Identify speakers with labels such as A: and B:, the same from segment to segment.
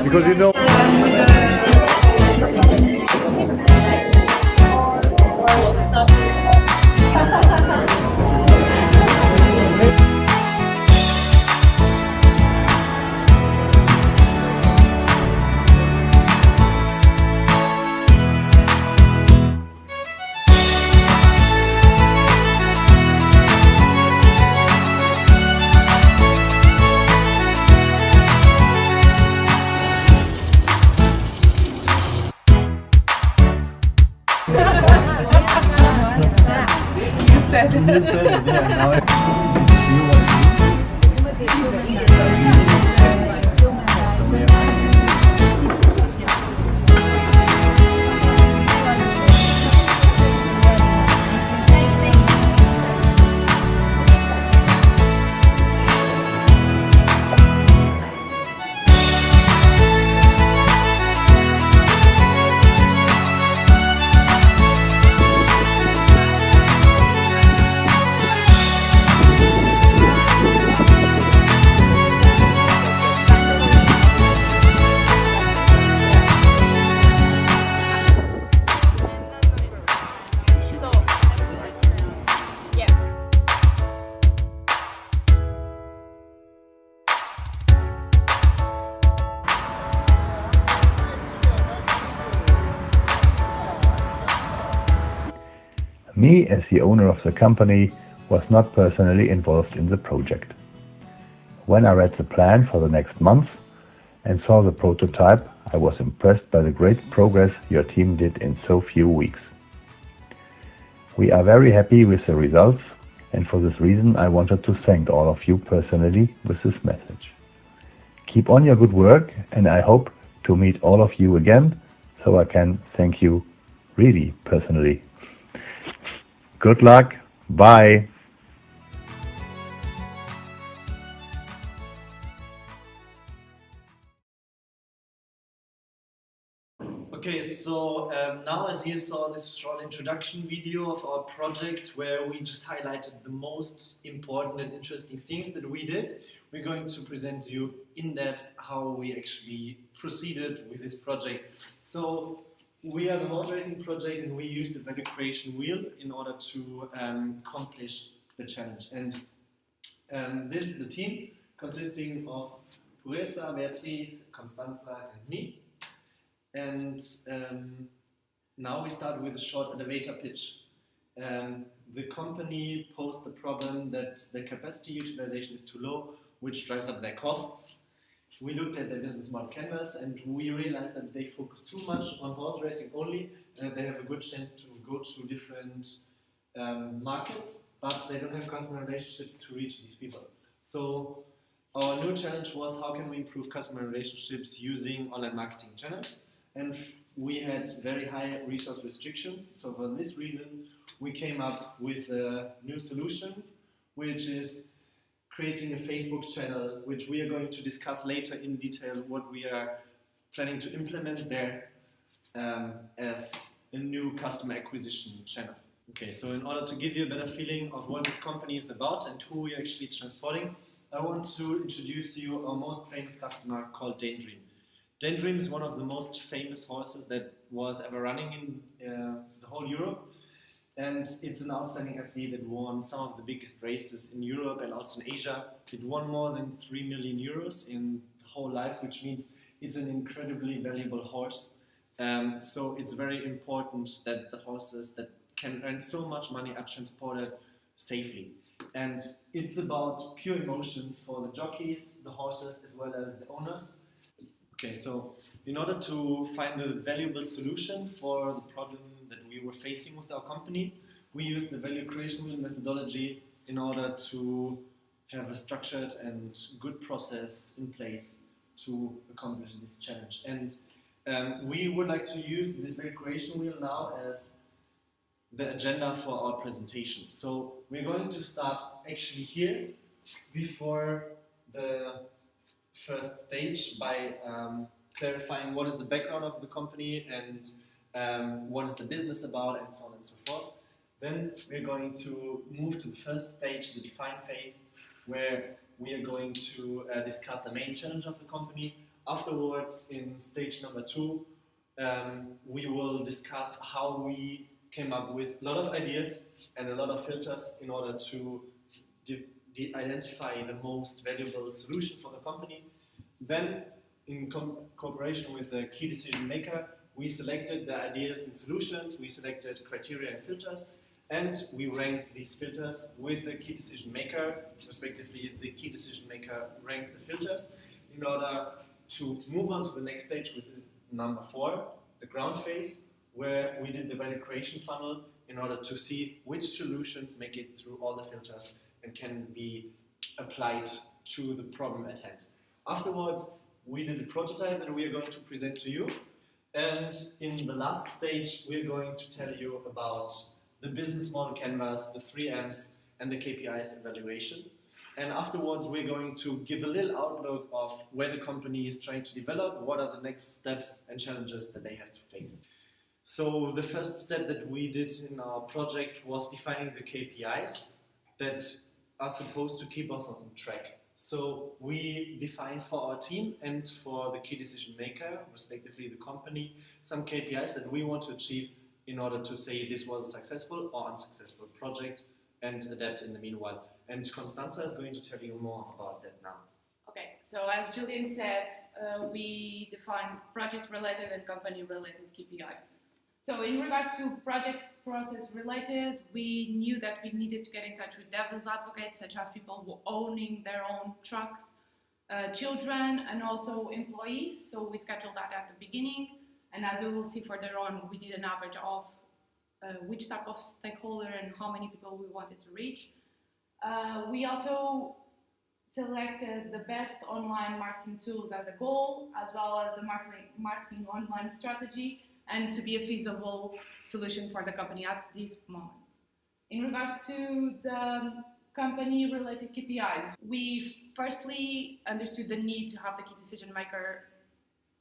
A: Because you know. You said it, yeah. Now you want Me, as the owner of the company, was not personally involved in the project. When I read the plan for the next month and saw the prototype, I was impressed by the great progress your team did in so few weeks. We are very happy with the results, and for this reason I wanted to thank all of you personally with this message. Keep on your good work, and I hope to meet all of you again so I can thank you really personally. Good luck. Bye.
B: Okay, so now as you saw this short introduction video of our project where we just highlighted the most important and interesting things that we did, we're going to present you in depth how we actually proceeded with this project. So we are the horse racing project and we use the value creation wheel in order to accomplish the challenge. And this is the team consisting of Puresa, Beatriz, Constanza and me. And now we start with a short elevator pitch. The company posed the problem that the capacity utilization is too low, which drives up their costs. We looked at their business model canvas and we realized that they focus too much on horse racing only, and that they have a good chance to go to different markets, but they don't have customer relationships to reach these people. So our new challenge was how can we improve customer relationships using online marketing channels, and we had very high resource restrictions. So for this reason we came up with a new solution, which is creating a Facebook channel, which we are going to discuss later in detail what we are planning to implement there as a new customer acquisition channel. Okay, so in order to give you a better feeling of what this company is about and who we are actually transporting, I want to introduce you our most famous customer called Daydream. Daydream is one of the most famous horses that was ever running in the whole Europe. And it's an outstanding athlete that won some of the biggest races in Europe and also in Asia. It won more than 3 million euros in the whole life, which means it's an incredibly valuable horse. So it's very important that the horses that can earn so much money are transported safely. And it's about pure emotions for the jockeys, the horses, as well as the owners. Okay, so in order to find a valuable solution for the problem that we were facing with our company, we used the value creation wheel methodology in order to have a structured and good process in place to accomplish this challenge. And we would like to use this value creation wheel now as the agenda for our presentation. So we're going to start actually here before the first stage by clarifying what is the background of the company and what is the business about and so on and so forth. Then we're going to move to the first stage, the define phase, where we are going to discuss the main challenge of the company, Afterwards, in stage number 2, we will discuss how we came up with a lot of ideas and a lot of filters in order to identify the most valuable solution for the company. Then, in cooperation with the key decision maker, we selected the ideas and solutions, we selected criteria and filters, and we ranked these filters with the key decision maker, respectively the key decision maker ranked the filters in order to move on to the next stage, which is number 4, the ground phase, where we did the value creation funnel in order to see which solutions make it through all the filters and can be applied to the problem at hand. Afterwards, we did a prototype that we are going to present to you. And in the last stage, we're going to tell you about the business model canvas, the 3 M's, and the KPIs evaluation. And afterwards, we're going to give a little outlook of where the company is trying to develop, what are the next steps and challenges that they have to face. So the first step that we did in our project was defining the KPIs that are supposed to keep us on track. So we defined for our team and for the key decision maker, respectively the company, some KPIs that we want to achieve in order to say this was a successful or unsuccessful project and adapt in the meanwhile. And Constanza is going to tell you more about that now.
C: Okay, so as Julian said, we defined project-related and company-related KPIs. So in regards to project process related, we knew that we needed to get in touch with devil's advocates, such as people who owning their own trucks, children, and also employees. So we scheduled that at the beginning. And as we will see further on, we did an average of which type of stakeholder and how many people we wanted to reach. We also selected the best online marketing tools as a goal, as well as the marketing online strategy, and to be a feasible solution for the company at this moment. In regards to the company-related KPIs, we firstly understood the need to have the key decision maker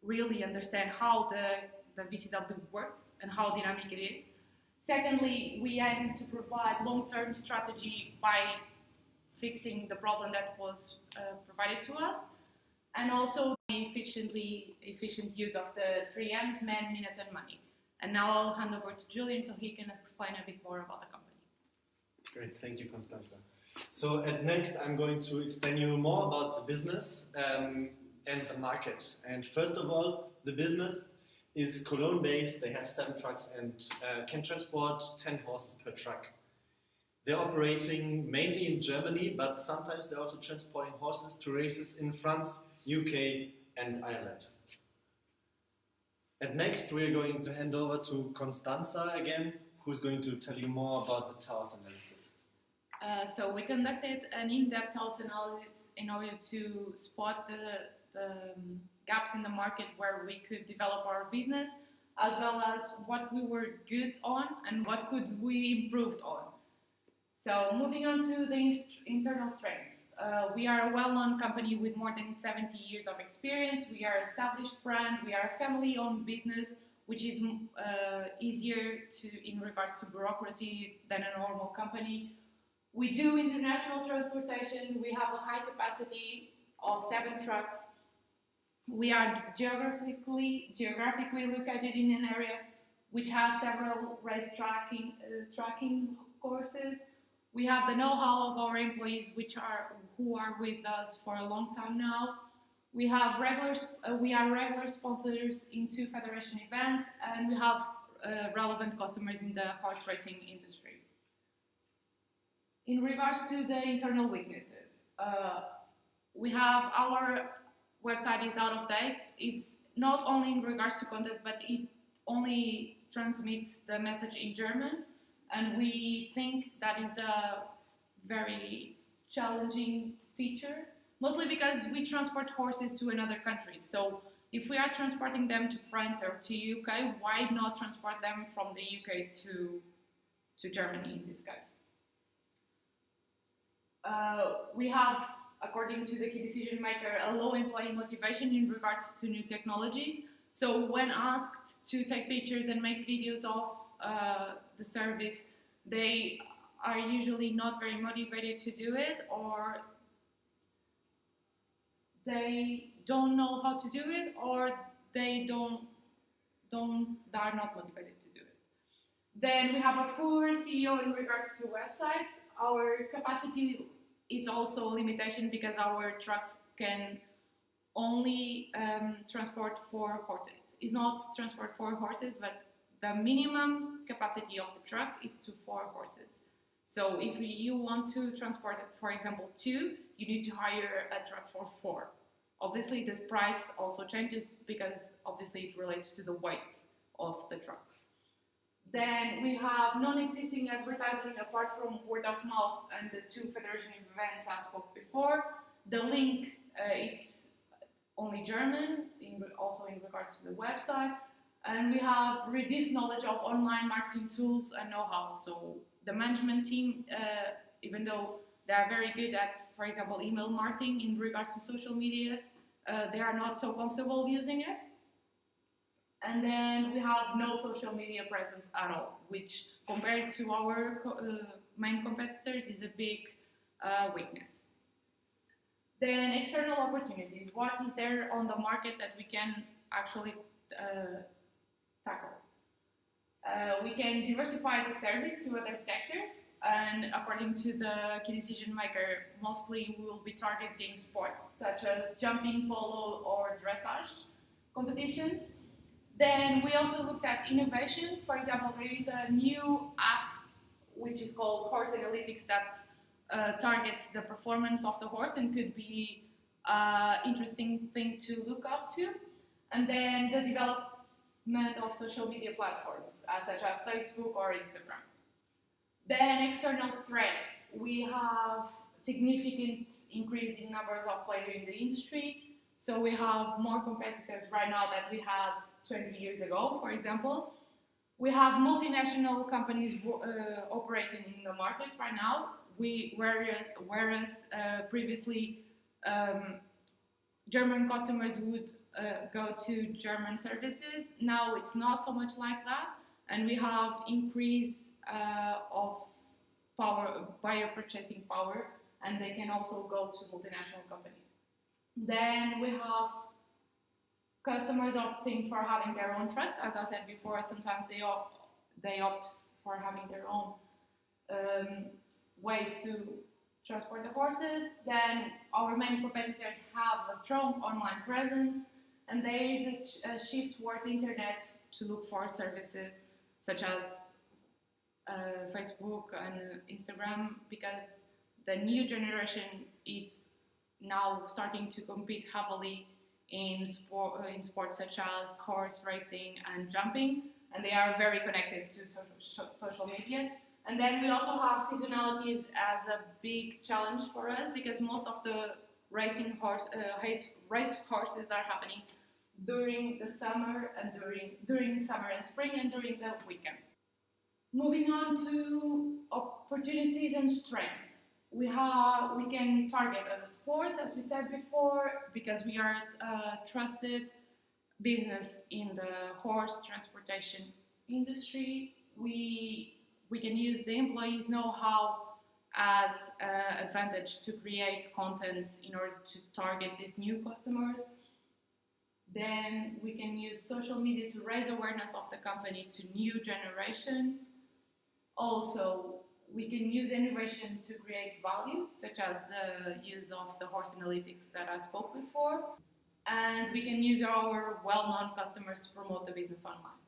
C: really understand how the VCW works and how dynamic it is. Secondly, we aim to provide long-term strategy by fixing the problem that was provided to us, and also the efficient use of the 3 M's, man, minute, and money. And now I'll hand over to Julian so he can explain a bit more about the company.
B: Great, thank you, Constanza. So next I'm going to explain you more about the business and the market. And first of all, the business is Cologne-based. They have 7 trucks and can transport 10 horses per truck. They're operating mainly in Germany, but sometimes they're also transporting horses to races in France, UK, and Ireland. And next, we're going to hand over to Constanza again, who's going to tell you more about the TAOS analysis.
C: So we conducted an in-depth TAOS analysis in order to spot the gaps in the market where we could develop our business, as well as what we were good on and what could we improve on. So moving on to the internal strengths. We are a well-known company with more than 70 years of experience. We are an established brand. We are a family-owned business, which is easier in regards to bureaucracy than a normal company. We do international transportation. We have a high capacity of 7 trucks. We are geographically located in an area which has several race tracking courses. We have the know-how of our employees, who are with us for a long time now. We are regular sponsors in 2 federation events, and we have relevant customers in the horse racing industry. In regards to the internal weaknesses, we have our website is out of date. It's not only in regards to content, but it only transmits the message in German. And we think that is a very challenging feature, mostly because we transport horses to another country. So if we are transporting them to France or to UK, why not transport them from the UK to Germany in this case? We have, according to the key decision maker, a low employee motivation in regards to new technologies. So when asked to take pictures and make videos of the service, they are usually not very motivated to do it, or they don't know how to do it, or they are not motivated to do it. Then we have a poor CEO in regards to websites. Our capacity is also a limitation because our trucks can only transport 4 horses. It's not transport 4 horses, but the minimum capacity of the truck is to 4 horses. So if you want to transport, for example, 2, you need to hire a truck for 4. Obviously, the price also changes because obviously it relates to the weight of the truck. Then we have non-existing advertising apart from word of mouth and the 2 federation events I spoke before. The link is only German, also in regards to the website. And we have reduced knowledge of online marketing tools and know-how. So the management team, even though they are very good at, for example, email marketing in regards to social media, they are not so comfortable using it. And then we have no social media presence at all, which compared to our main competitors is a big weakness. Then external opportunities. What is there on the market that we can actually tackle? We can diversify the service to other sectors, and according to the key decision maker, mostly we will be targeting sports such as jumping, polo, or dressage competitions. Then we also looked at innovation. For example, there is a new app which is called Horse Analytics that targets the performance of the horse and could be an interesting thing to look up to. And then the development of social media platforms such as Facebook or Instagram. Then external threats. We have significant increase in numbers of players in the industry. So we have more competitors right now than we had 20 years ago, for example. We have multinational companies operating in the market right now. Whereas previously German customers would go to German services, now it's not so much like that, and we have increase of buyer purchasing power, and they can also go to multinational companies. Then we have customers opting for having their own trucks. As I said before, sometimes they opt for having their own ways to transport the horses. Then our main competitors have a strong online presence, and there is a shift towards internet to look for services such as Facebook and Instagram, because the new generation is now starting to compete heavily in sports such as horse racing and jumping, and they are very connected to social media. And then we also have seasonalities as a big challenge for us, because most of the race horses are happening during the summer and during summer and spring and during the weekend. Moving on to opportunities and strengths. We can target other sports, as we said before, because we are a trusted business in the horse transportation industry. We can use the employees' know-how as an advantage to create content in order to target these new customers. Then we can use social media to raise awareness of the company to new generations. Also, we can use innovation to create values, such as the use of the horse analytics that I spoke before. And we can use our well-known customers to promote the business online.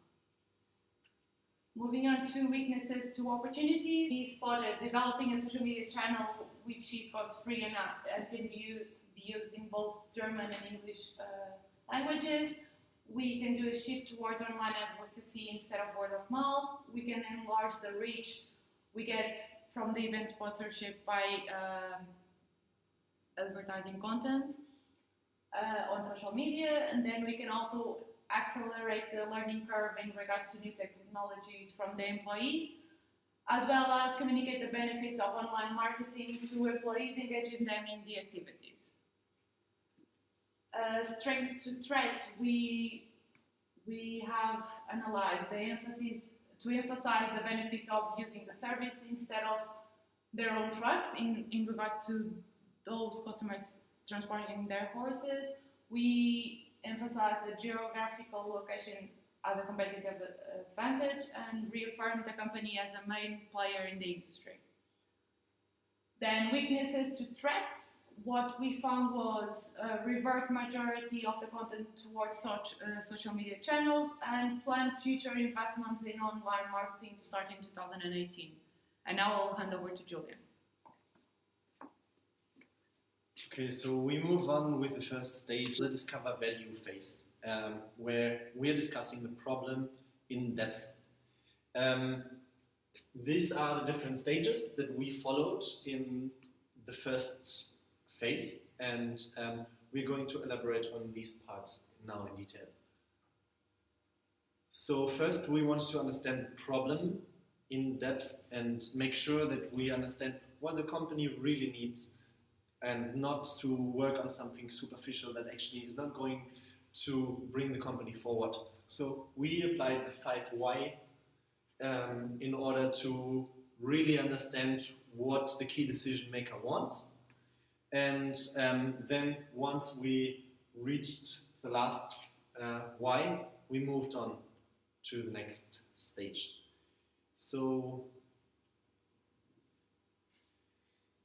C: Moving on to weaknesses to opportunities, we spotted developing a social media channel which is cost-free and can be used in both German and English languages. We can do a shift towards online advocacy instead of word of mouth. We can enlarge the reach we get from the event sponsorship by advertising content on social media, and then we can also accelerate the learning curve in regards to new technologies from the employees, as well as communicate the benefits of online marketing to employees, engaging them in the activities. Strengths to threats, we have analyzed the emphasis to emphasize the benefits of using the service instead of their own trucks in regards to those customers transporting their horses. we emphasize the geographical location as a competitive advantage and reaffirm the company as a main player in the industry. Then weaknesses to threats. What we found was a revert majority of the content towards social media channels and plan future investments in online marketing to start in 2018. And now I'll hand over to Julian.
B: Okay, so we move on with the first stage, the discover value phase, where we are discussing the problem in depth. These are the different stages that we followed in the first phase, and we're going to elaborate on these parts now in detail. So first we wanted to understand the problem in depth and make sure that we understand what the company really needs and not to work on something superficial that actually is not going to bring the company forward. So we applied the 5 why in order to really understand what the key decision maker wants. And then once we reached the last why, we moved on to the next stage. So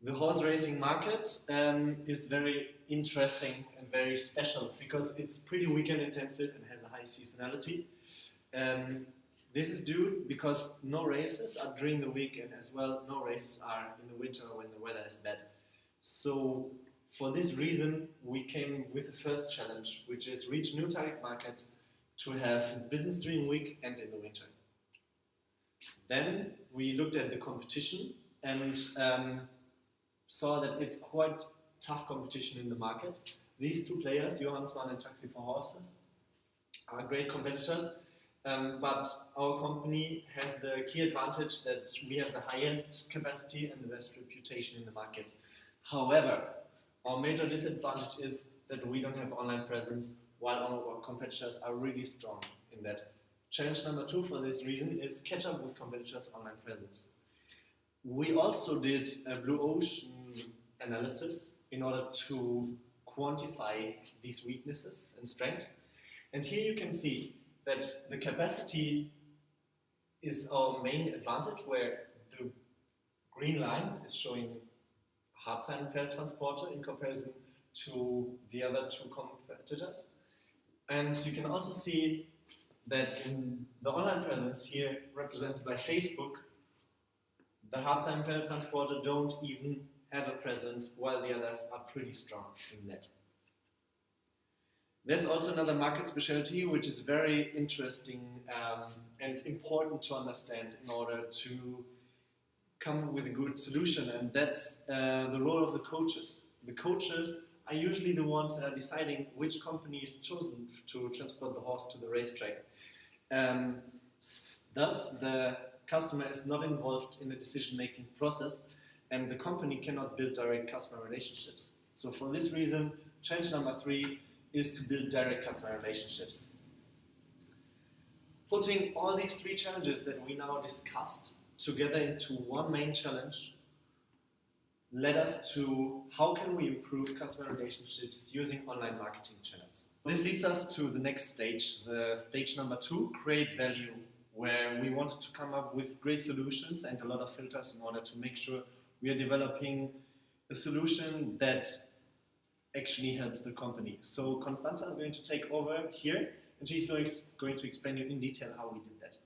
B: the horse racing market is very interesting and very special because it's pretty weekend intensive and has a high seasonality. This is due because no races are during the week, and as well no races are in the winter when the weather is bad. So for this reason we came with the first challenge, which is reach new target market to have business during the week and in the winter. Then we looked at the competition and saw that it's quite tough competition in the market. These 2 players, Johannsmann and Taxi for Horses, are great competitors, but our company has the key advantage that we have the highest capacity and the best reputation in the market. However, our major disadvantage is that we don't have online presence, while our competitors are really strong in that. Challenge number 2 for this reason is catch up with competitors' online presence. We also did a blue ocean analysis in order to quantify these weaknesses and strengths. And here you can see that the capacity is our main advantage, where the green line is showing Hartsheim-Feldtransporter in comparison to the other 2 competitors. And you can also see that in the online presence here represented by Facebook, the Hartsheim-Feldtransporter don't even have a presence, while the others are pretty strong in that. There's also another market specialty which is very interesting and important to understand in order to come with a good solution, and that's the role of the coaches. The coaches are usually the ones that are deciding which company is chosen to transport the horse to the racetrack. Thus, the customer is not involved in the decision-making process, and the company cannot build direct customer relationships. So for this reason, challenge number 3 is to build direct customer relationships. Putting all these 3 challenges that we now discussed together into one main challenge led us to how can we improve customer relationships using online marketing channels. This leads us to the next stage, the stage number 2, create value, where we wanted to come up with great solutions and a lot of filters in order to make sure we are developing a solution that actually helps the company. So Constanza is going to take over here, and she's going to explain you in detail how we did that.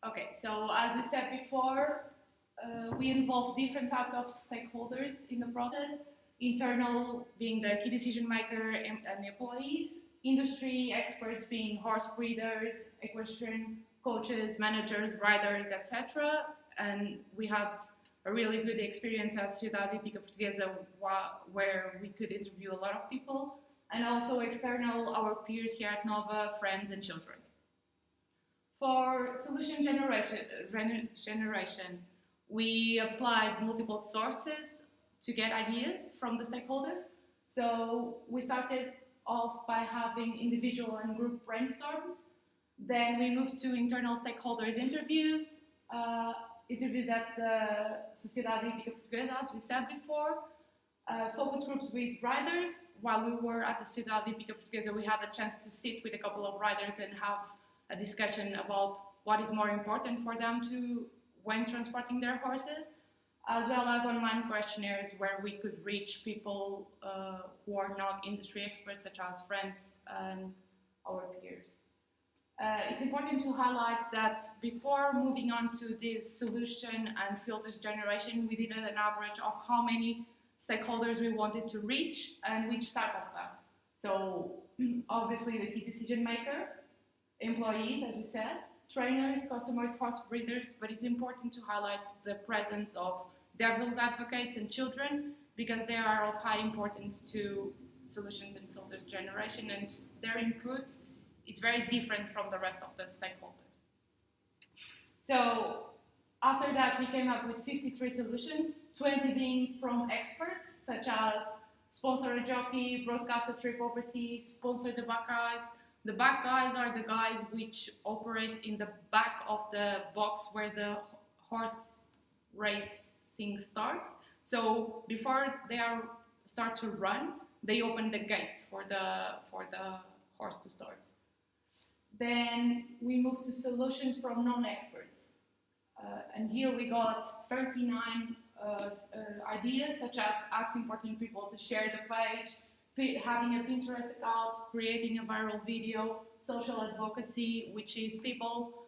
C: Okay, so as we said before, we involve different types of stakeholders in the process. Internal being the key decision maker and employees, industry experts being horse breeders, equestrian coaches, managers, riders, etc. And we have a really good experience at Sociedade Hípica Portuguesa where we could interview a lot of people, and also external, our peers here at Nova, friends and children. For solution generation, we applied multiple sources to get ideas from the stakeholders. So we started off by having individual and group brainstorms. Then we moved to internal stakeholders interviews, interviews at the Sociedade Hípica Portuguesa, as we said before. Focus groups with riders. While we were at the Ciudad Olímpica Portuguesa, we had a chance to sit with a couple of riders and have a discussion about what is more important for them to when transporting their horses, as well as online questionnaires where we could reach people who are not industry experts, such as friends and our peers. It's important to highlight that before moving on to this solution and filters generation, we did an average of how many stakeholders we wanted to reach and which type of them. So obviously the key decision maker, employees, as we said, trainers, customers, horse breeders, but it's important to highlight the presence of devil's advocates and children because they are of high importance to solutions and filters generation, and their input is very different from the rest of the stakeholders. So after that, we came up with 53 solutions, 20 being from experts, such as sponsor a jockey, broadcast a trip overseas, sponsor the back guys. The back guys are the guys which operate in the back of the box where the horse racing starts. So before they start to run, they open the gates for the horse to start. Then we moved to solutions from non-experts. And here we got 39 ideas, such as asking important people to share the page, having a Pinterest account, creating a viral video, social advocacy, which is people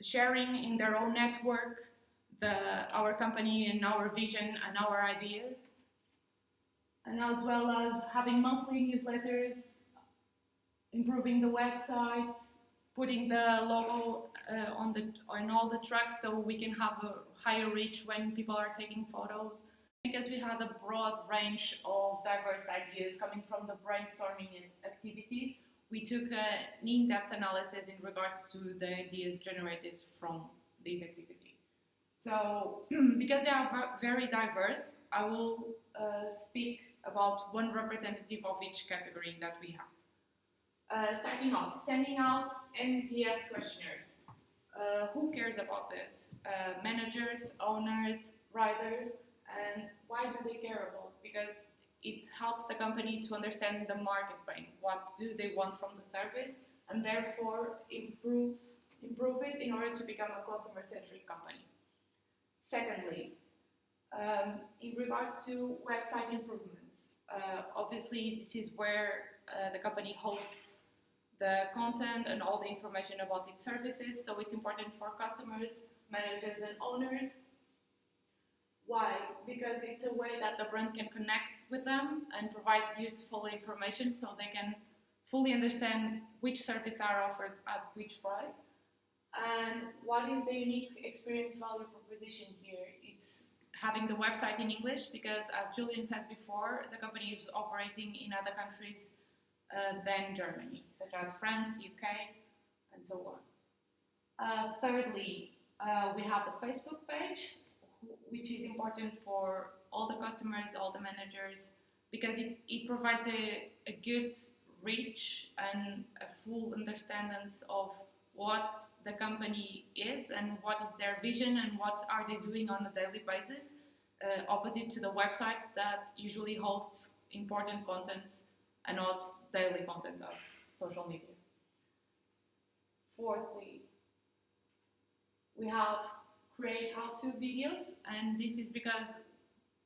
C: sharing in their own network our company and our vision and our ideas, and as well as having monthly newsletters, improving the website, putting the logo on all the trucks so we can have a higher reach when people are taking photos. Because we had a broad range of diverse ideas coming from the brainstorming activities, we took an in-depth analysis in regards to the ideas generated from these activities. So, because they are very diverse, I will speak about one representative of each category that we have. Starting off, sending out NPS questionnaires. Who cares about this? Managers, owners, riders, and why do they care about it? Because it helps the company to understand the market pain. What do they want from the service? And therefore improve it in order to become a customer-centric company. Secondly, in regards to website improvements, obviously this is where the company hosts the content and all the information about its services, so it's important for customers, managers and owners. Why? Because it's a way that the brand can connect with them and provide useful information so they can fully understand which service are offered at which price. And what is the unique experience value proposition here? It's having the website in English because, as Julian said before, the company is operating in other countries than Germany, such as France, UK, and so on. Thirdly, we have the Facebook page, which is important for all the customers, all the managers, because it provides a good reach and a full understanding of what the company is and what is their vision and what are they doing on a daily basis, opposite to the website that usually hosts important content and not daily content of social media. Fourthly, we have create how-to videos, and this is because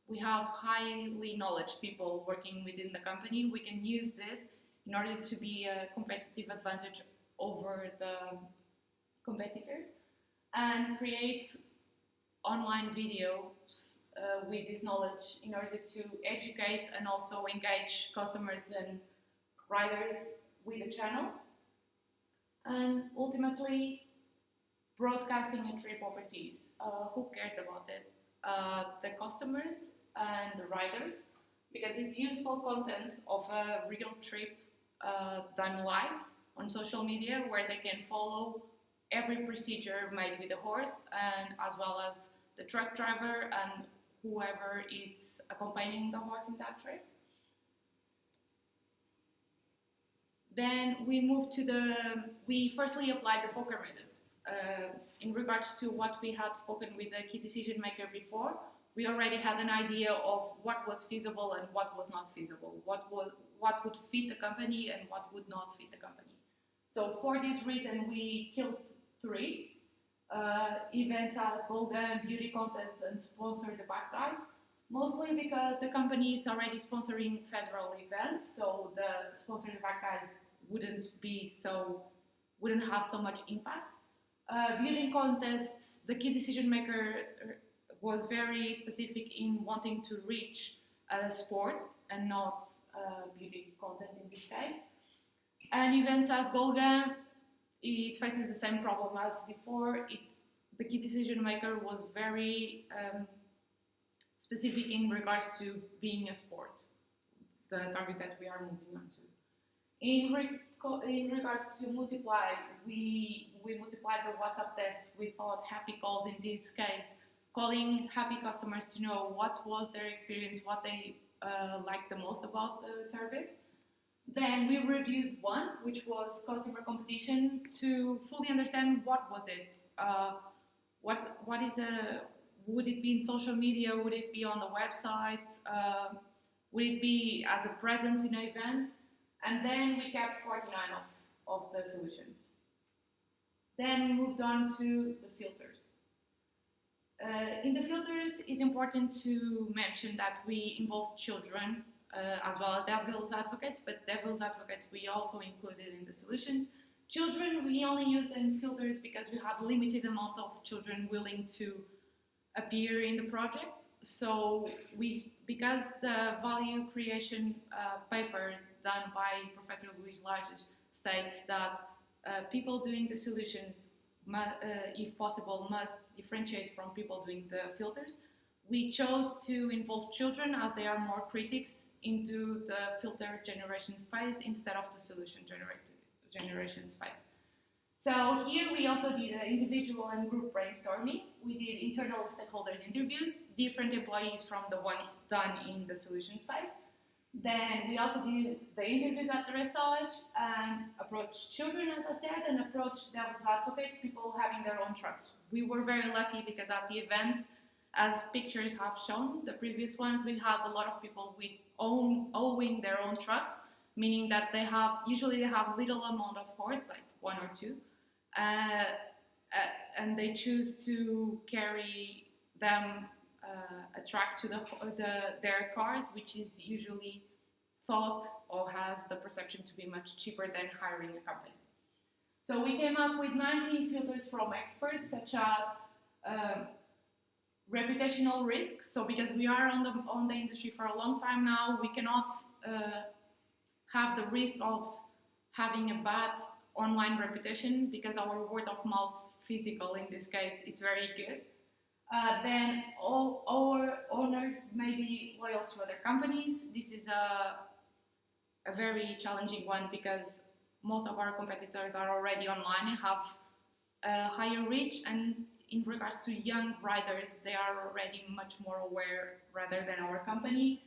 C: we have highly knowledge people working within the company. We can use this in order to be a competitive advantage over the competitors and create online videos with this knowledge in order to educate and also engage customers and riders with the channel. And ultimately, broadcasting a trip overseas. Who cares about it? The customers and the riders, because it's useful content of a real trip done live on social media where they can follow every procedure made with the horse and as well as the truck driver and whoever is accompanying the horse in that trip. Then we move to we firstly applied the poker method. In regards to what we had spoken with the key decision maker before, we already had an idea of what was feasible and what was not feasible, what would fit the company and what would not fit the company. So for this reason, we killed 3 events as Volga, beauty content, and sponsor the back guys. Mostly because the company is already sponsoring federal events, so the sponsor the back guys wouldn't have so much impact. Beauty contests, the key decision maker was very specific in wanting to reach sport and not beauty content in this case. And events as Golga, it faces the same problem as before. The key decision maker was very specific in regards to being a sport, the target that we are moving on to. In regards to multiply, we multiplied the WhatsApp test. We thought happy calls in this case, calling happy customers to know what was their experience, what they liked the most about the service. Then we reviewed one, which was customer competition, to fully understand what was it. Would it be in social media? Would it be on the website? Would it be as a presence in an event? And then we kept 49 of the solutions. Then we moved on to the filters. In the filters, it's important to mention that we involved children as well as devil's advocates, but devil's advocates we also included in the solutions. Children, we only used in filters because we had a limited amount of children willing to appear in the project. So because the value creation paper done by Professor Luís Lages states that people doing the solutions, if possible, must differentiate from people doing the filters. We chose to involve children as they are more critics into the filter generation phase instead of the solution generation phase. So here we also did individual and group brainstorming. We did internal stakeholders interviews, different employees from the ones done in the solutions phase. Then we also did the interviews at the dressage and approached children, as I said, and approached devil's advocates, people having their own trucks. We were very lucky because at the events, as pictures have shown, the previous ones, we had a lot of people with owning their own trucks, meaning that usually they have little amount of horse, like 1 or 2, and they choose to carry them a truck to their cars, which is usually thought or has the perception to be much cheaper than hiring a company. So we came up with 19 filters from experts, such as reputational risks. So because we are on the industry for a long time now, we cannot have the risk of having a bad online reputation because our word of mouth, physical in this case, it's very good. Then all our owners may be loyal to other companies. This is a very challenging one because most of our competitors are already online and have a higher reach, and in regards to young riders, they are already much more aware rather than our company.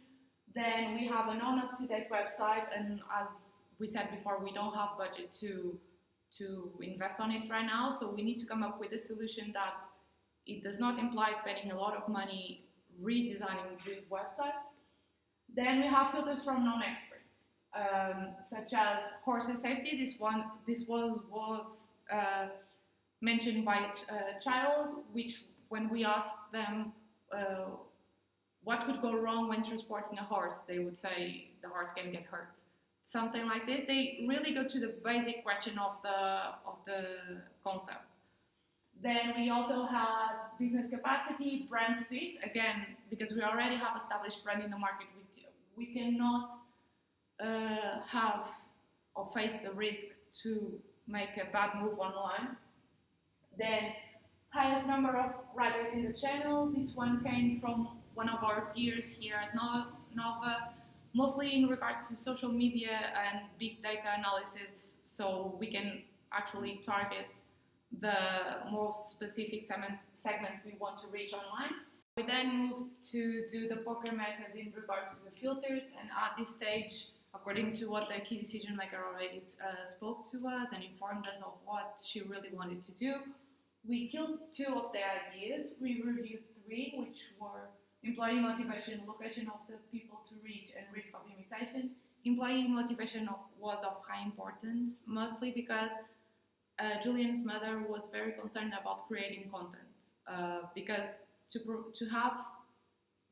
C: Then we have a non-up-to-date website, and as we said before, we don't have budget to invest on it right now, so we need to come up with a solution that it does not imply spending a lot of money redesigning the website. Then we have filters from non-experts, such as horse and safety. This was mentioned by a child, which when we asked them what could go wrong when transporting a horse, they would say the horse can get hurt. Something like this. They really go to the basic question of the concept. Then we also had business capacity, brand fit. Again, because we already have established brand in the market, we cannot have or face the risk to make a bad move online. Then highest number of riders in the channel. This one came from one of our peers here at Nova, mostly in regards to social media and big data analysis, so we can actually target the most specific segment we want to reach online. We then moved to do the poker method in regards to the filters, and at this stage, according to what the key decision maker already spoke to us and informed us of what she really wanted to do, we killed 2 of the ideas. We reviewed 3, which were employee motivation, location of the people to reach, and risk of imitation. Employee motivation was of high importance, mostly because Julian's mother was very concerned about creating content, because to have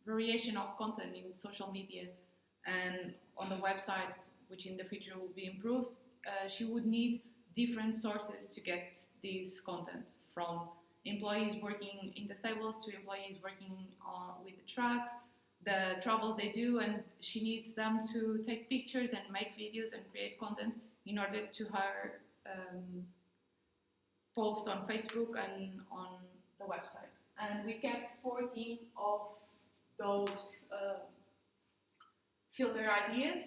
C: variation of content in social media and on the website, which in the future will be improved, she would need different sources to get this content, from employees working in the stables to employees working with the trucks, the travels they do, and she needs them to take pictures and make videos and create content in order to her post on Facebook and on the website. And we kept 14 of those filter ideas,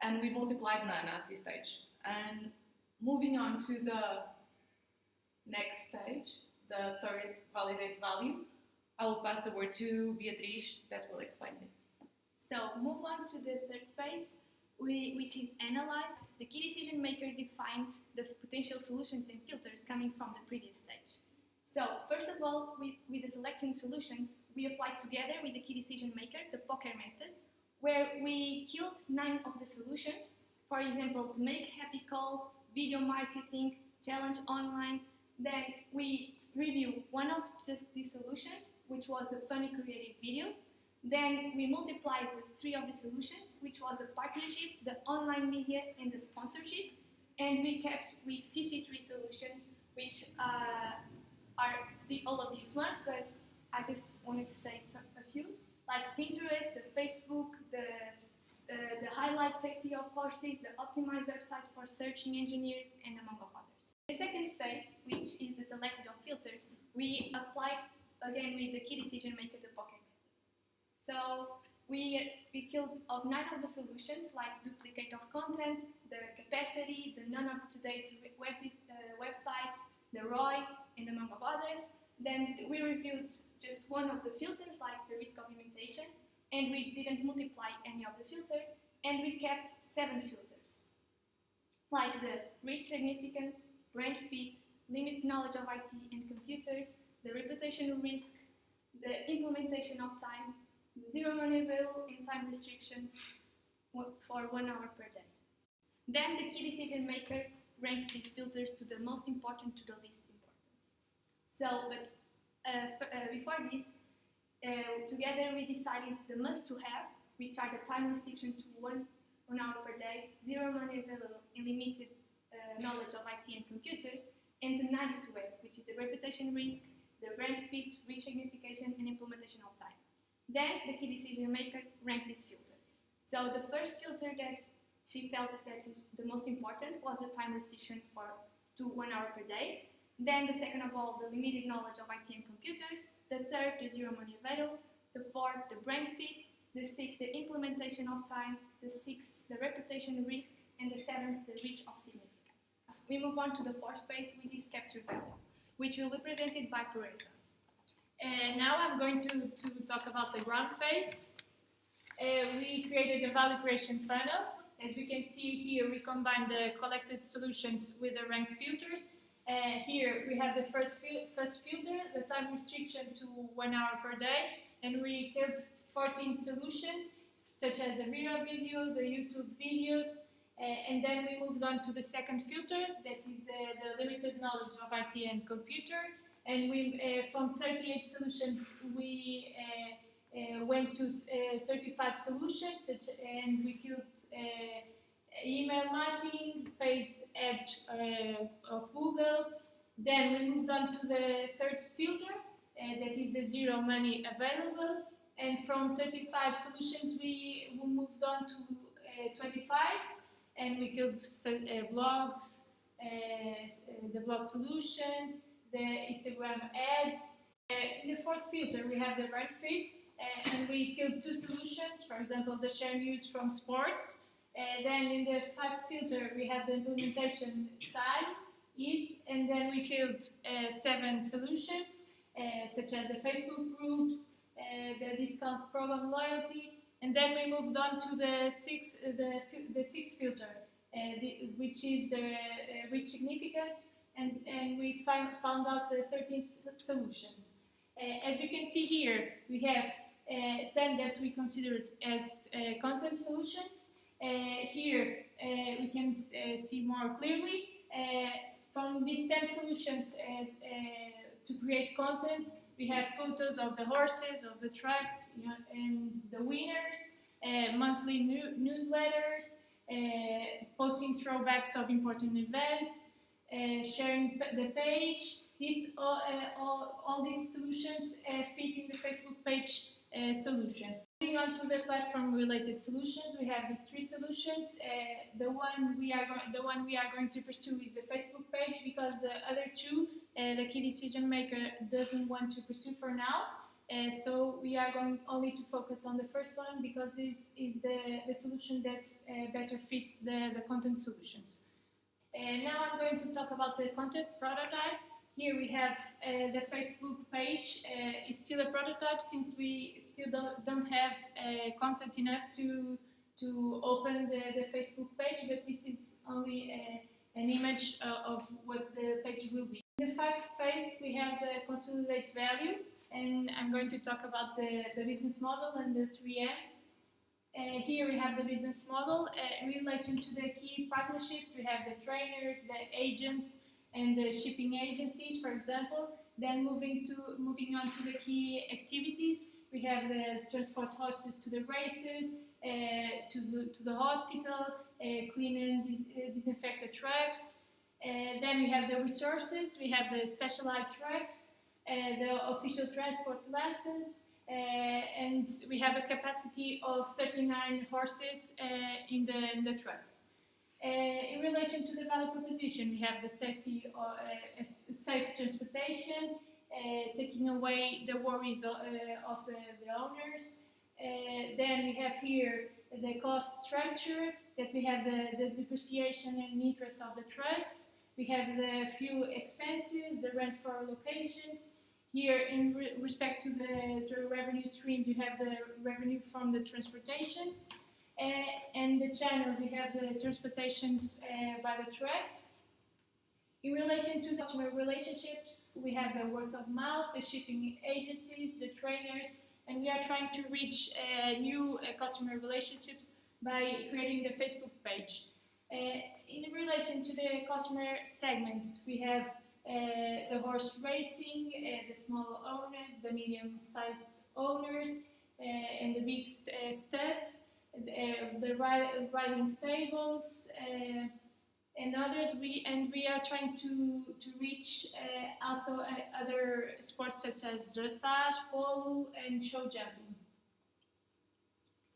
C: and we multiplied none at this stage. And moving on to the next stage, the third validate value, I will pass the word to Beatriz that will explain this.
D: So move on to the third phase, which is analyze. The key decision maker defines the potential solutions and filters coming from the previous stage. So first of all, with the selection solutions, we applied together with the key decision maker the poker method, where we killed 9 of the solutions. For example, to make happy calls, video marketing, challenge online. Then we review one of just these solutions, which was the funny creative videos. Then we multiplied with 3 of the solutions, which was the partnership, the online media, and the sponsorship. And we kept with 53 solutions, which are all of these ones, but I just wanted to say a few, like Pinterest, the Facebook, the highlight safety of horses, the optimized website for searching engineers, and among others. The second phase, which is the selected of filters, we applied again with the key decision maker the pocket method. So we killed of 9 of the solutions, like duplicate of content, the capacity, the non-up-to-date websites, the ROI, and among others. Then we reviewed just one of the filters, like the risk of imitation, and we didn't multiply any of the filter, and we kept 7 filters, like the reach significance, brand fit, limit knowledge of IT and computers, the reputational risk, the implementation of time, the zero money available, and time restrictions for 1 hour per day. Then the key decision maker ranked these filters to the most important to the least important. So, but before this, together we decided the must to have, which are the time restriction to 1 hour per day, zero money available, and limited knowledge of IT and computers, and the nice to have, which is the reputation risk, the brand fit, reach signification, and implementation of time. Then the key decision maker ranked these filters. So the first filter that she felt that was the most important was the time restriction to 1 hour per day. Then the second of all, the limited knowledge of IT and computers. The third, the zero money available. The fourth, the brand fit. The sixth, the implementation of time. The sixth, the reputation risk. And the seventh, the reach of significance. We move on to the fourth phase, which is capture value, which will be presented by Teresa.
E: And now I'm going to talk about the ground phase. We created a value creation funnel. As we can see here, we combine the collected solutions with the ranked filters. Here we have the first filter, the time restriction to 1 hour per day, and we kept 14 solutions, such as the video, the YouTube videos, and then we moved on to the second filter, that is the limited knowledge of IT and computer, and we from 38 solutions we went to 35 solutions, and we killed email marketing, paid ads of Google. Then we moved on to the third filter, that is the zero money available. And from 35 solutions, we moved on to 25, and we killed blogs, the blog solution, the Instagram ads. In the fourth filter, we have the brand fit, and we killed 2 solutions, for example, the share news from sports. Then in the 5th filter, we have the implementation time and then we killed 7 solutions, such as the Facebook groups, the discount program loyalty, and then we moved on to the sixth filter, which is the reach significance, and we found out the 13 solutions. As we can see here, we have 10 that we considered as content solutions. Here we can see more clearly from these 10 solutions to create content. We have photos of the horses, of the tracks, and the winners, monthly newsletters, posting throwbacks of important events, sharing the page. All these solutions fit in the Facebook page solution. Moving on to the platform-related solutions, we have these 3 solutions. The one we are going to pursue is the Facebook page, because the other 2, the key decision maker doesn't want to pursue for now. So we are going only to focus on the first one, because it is the solution that better fits the content solutions. Now I'm going to talk about the content prototype. Here we have the Facebook page. It's still a prototype, since we still don't have content enough to open the Facebook page, but this is only an image of what the page will be. In the 5th phase, we have the consolidate value, and I'm going to talk about the business model and the 3 M's. Here we have the business model. In relation to the key partnerships, we have the trainers, the agents, and the shipping agencies, for example. Then moving on to the key activities, we have the transport horses to the races, to the hospital, clean and disinfect the tracks. Then we have the resources. We have the specialized tracks, the official transport lessons, and we have a capacity of 39 horses in the trucks. In relation to the value proposition, we have the safety, safe transportation, taking away the worries of the owners. Then we have here the cost structure, that we have the depreciation and interest of the trucks. We have the fuel expenses, the rent for locations. Here, in respect to the revenue streams, you have the revenue from the transportations. And the channels, we have the transportations by the trucks. In relation to the customer relationships, we have the word of mouth, the shipping agencies, the trainers, and we are trying to reach new customer relationships by creating the Facebook page. In relation to the customer segments, we have the horse racing, the small owners, the medium-sized owners, and the big studs. The riding stables and others. We are trying to reach also other sports such as dressage, polo, and show jumping.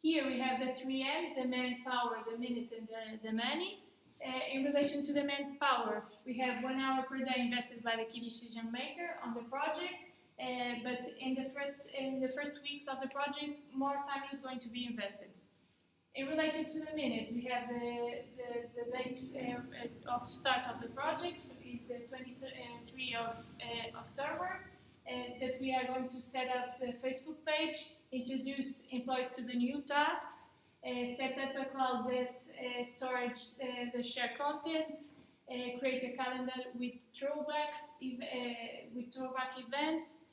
E: Here we have the 3 M's: the manpower, the minute, and the money. In relation to the manpower, we have 1 hour per day invested by the key decision maker on the project. But in the first weeks of the project, more time is going to be invested. Related to the minute, we have the date of start of the project is the 23 of October, that we are going to set up the Facebook page, introduce employees to the new tasks, set up a cloud that stores the share content, create a calendar with throwback events.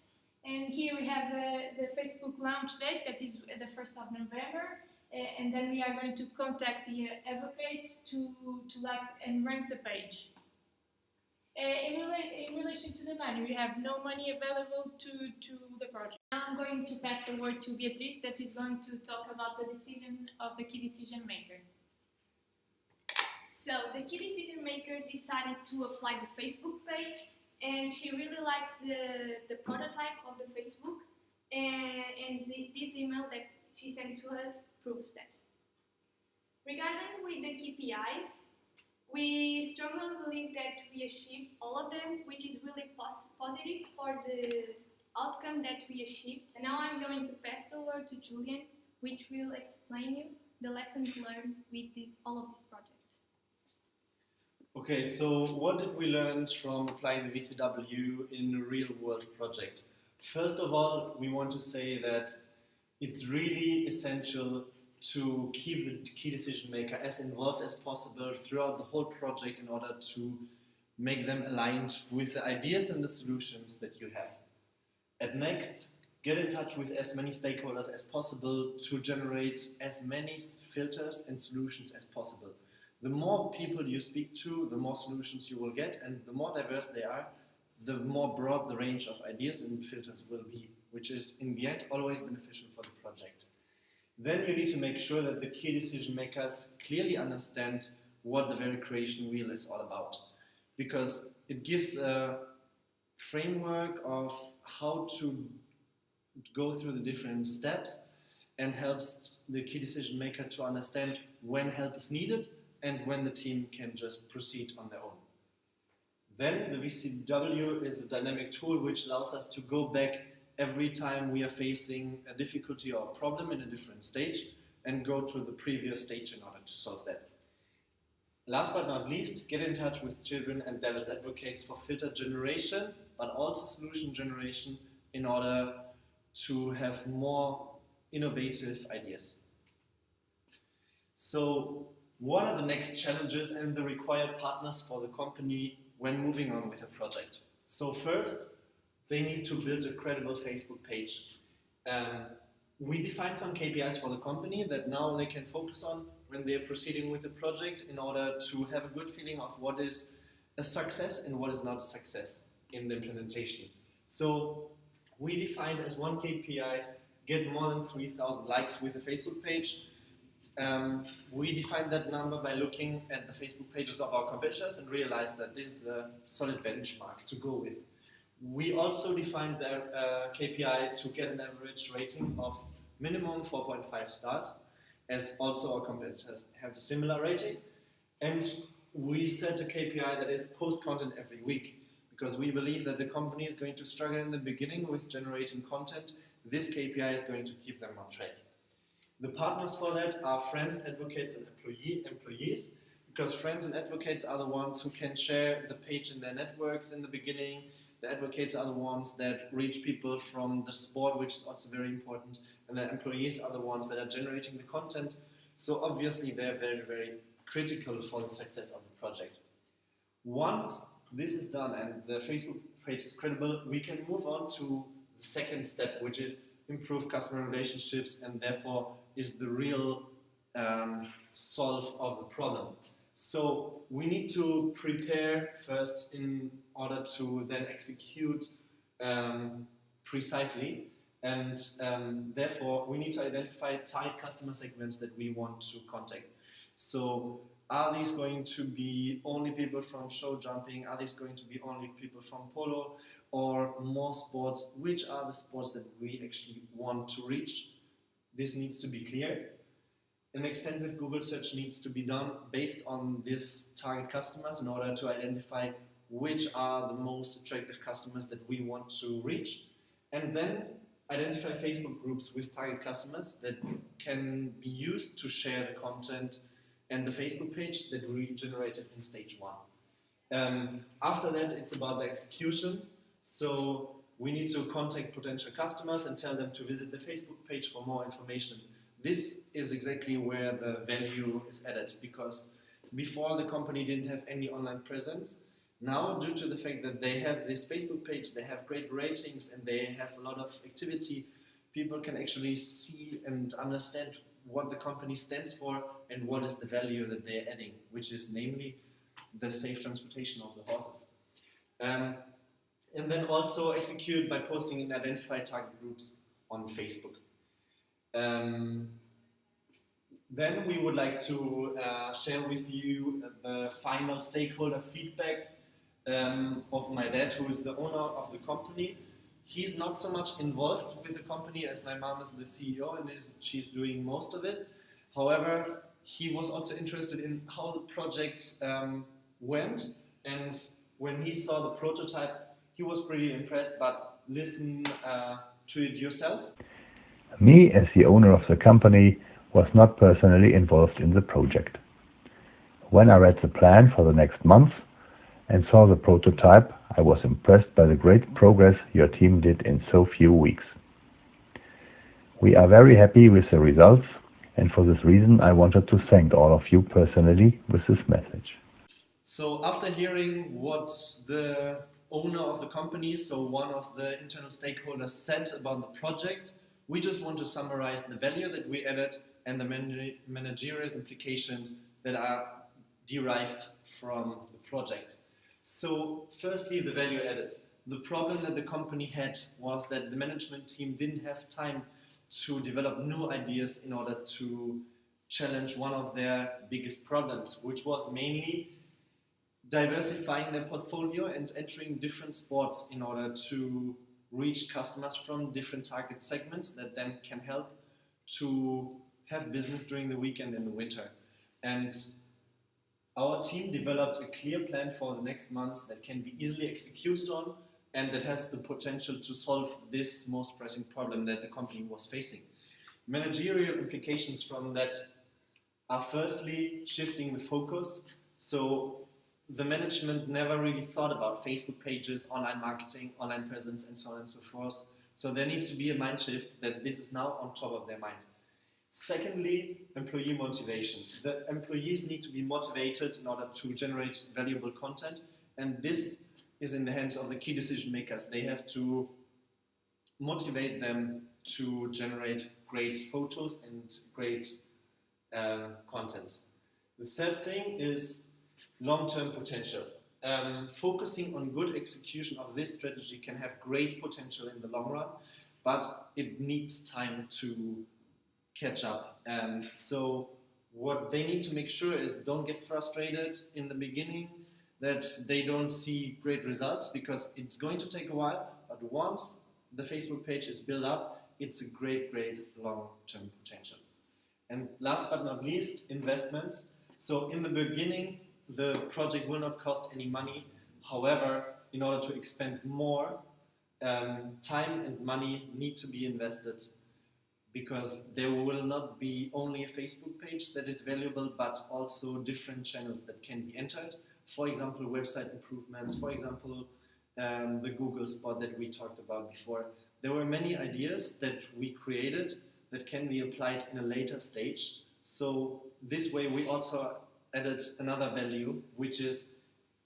E: And here we have the Facebook launch date, that is the 1st of November. And then we are going to contact the advocates to like and rank the page. In relation to the money, we have no money available to the project. Now I'm going to pass the word to Beatriz, that is going to talk about the decision of the key decision maker.
D: So the key decision maker decided to apply the Facebook page, and she really liked the prototype of the Facebook, and this email that she sent to us proves that. Regarding with the KPIs, we strongly believe that we achieved all of them, which is really positive for the outcome that we achieved. And now I'm going to pass the word to Julian, which will explain you the lessons learned with all of this project.
B: Okay, so what did we learn from applying the VCW in a real-world project? First of all, we want to say that it's really essential to keep the key decision maker as involved as possible throughout the whole project in order to make them aligned with the ideas and the solutions that you have. At next, get in touch with as many stakeholders as possible to generate as many filters and solutions as possible. The more people you speak to, the more solutions you will get, and the more diverse they are, the more broad the range of ideas and filters will be, which is in the end always beneficial for the project. Then you need to make sure that the key decision makers clearly understand what the very creation wheel is all about, because it gives a framework of how to go through the different steps and helps the key decision maker to understand when help is needed and when the team can just proceed on their own. Then the VCW is a dynamic tool which allows us to go back every time we are facing a difficulty or a problem in a different stage and go to the previous stage in order to solve that. Last but not least, get in touch with children and devil's advocates for filter generation, but also solution generation in order to have more innovative ideas. So, what are the next challenges and the required partners for the company when moving on with a project? So first, they need to build a credible Facebook page. We defined some KPIs for the company that now they can focus on when they're proceeding with the project in order to have a good feeling of what is a success and what is not a success in the implementation. So we defined as one KPI, get more than 3,000 likes with a Facebook page. We defined that number by looking at the Facebook pages of our competitors and realized that this is a solid benchmark to go with. We also defined the KPI to get an average rating of minimum 4.5 stars, as also our competitors have a similar rating. And we set a KPI that is post content every week, because we believe that the company is going to struggle in the beginning with generating content. This KPI is going to keep them on track. The partners for that are friends, advocates, and employees, because friends and advocates are the ones who can share the page in their networks in the beginning. The advocates are the ones that reach people from the sport, which is also very important, and the employees are the ones that are generating the content. So obviously they're very, very critical for the success of the project. Once this is done and the Facebook page is credible, we can move on to the second step, which is improve customer relationships, and therefore is the real solve of the problem. So we need to prepare first in order to then execute precisely, and therefore we need to identify target customer segments that we want to contact. So are these going to be only people from show jumping? Are these going to be only people from polo or more sports? Which are the sports that we actually want to reach? This needs to be clear. An extensive Google search needs to be done based on these target customers in order to identify which are the most attractive customers that we want to reach, and then identify Facebook groups with target customers that can be used to share the content and the Facebook page that we generated in stage one. After that, it's about the execution. So we need to contact potential customers and tell them to visit the Facebook page for more information. This is exactly where the value is added, because before the company didn't have any online presence. Now, due to the fact that they have this Facebook page, they have great ratings and they have a lot of activity, people can actually see and understand what the company stands for and what is the value that they're adding, which is namely the safe transportation of the horses. And then also execute by posting in identified target groups on Facebook. Then we would like to share with you the final stakeholder feedback of my dad, who is the owner of the company. He's not so much involved with the company as my mom is the CEO and she's doing most of it. However, he was also interested in how the project went, and when he saw the prototype, he was pretty impressed, but listen to it yourself.
A: Me, as the owner of the company, was not personally involved in the project. When I read the plan for the next month and saw the prototype, I was impressed by the great progress your team did in so few weeks. We are very happy with the results, and for this reason I wanted to thank all of you personally with this message.
B: So after hearing what the owner of the company, so one of the internal stakeholders, said about the project. We just want to summarize the value that we added and the managerial implications that are derived from the project. So firstly, the value added. The problem that the company had was that the management team didn't have time to develop new ideas in order to challenge one of their biggest problems, which was mainly diversifying their portfolio and entering different sports in order to reach customers from different target segments that then can help to have business during the week and in the winter. And our team developed a clear plan for the next months that can be easily executed on and that has the potential to solve this most pressing problem that the company was facing. Managerial implications from that are firstly shifting the focus. So the management never really thought about Facebook pages, online marketing, online presence, and so on and so forth. So there needs to be a mind shift that this is now on top of their mind. Secondly, employee motivation. The employees need to be motivated in order to generate valuable content, and this is in the hands of the key decision makers. They have to motivate them to generate great photos and great content. The third thing is long-term potential. Focusing on good execution of this strategy can have great potential in the long run, but it needs time to catch up. So what they need to make sure is don't get frustrated in the beginning that they don't see great results, because it's going to take a while, but once the Facebook page is built up, it's a great long-term potential. And last but not least, investments. So in the beginning, the project will not cost any money. However, in order to expand more, time and money need to be invested, because there will not be only a Facebook page that is valuable, but also different channels that can be entered. For example, website improvements, for example, the Google spot that we talked about before. There were many ideas that we created that can be applied in a later stage. So this way we also added another value, which is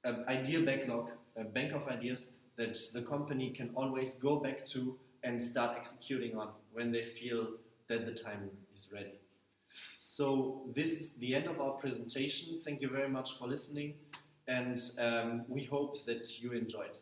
B: an idea backlog, a bank of ideas that the company can always go back to and start executing on when they feel that the time is ready. So this is the end of our presentation. Thank you very much for listening, and we hope that you enjoyed.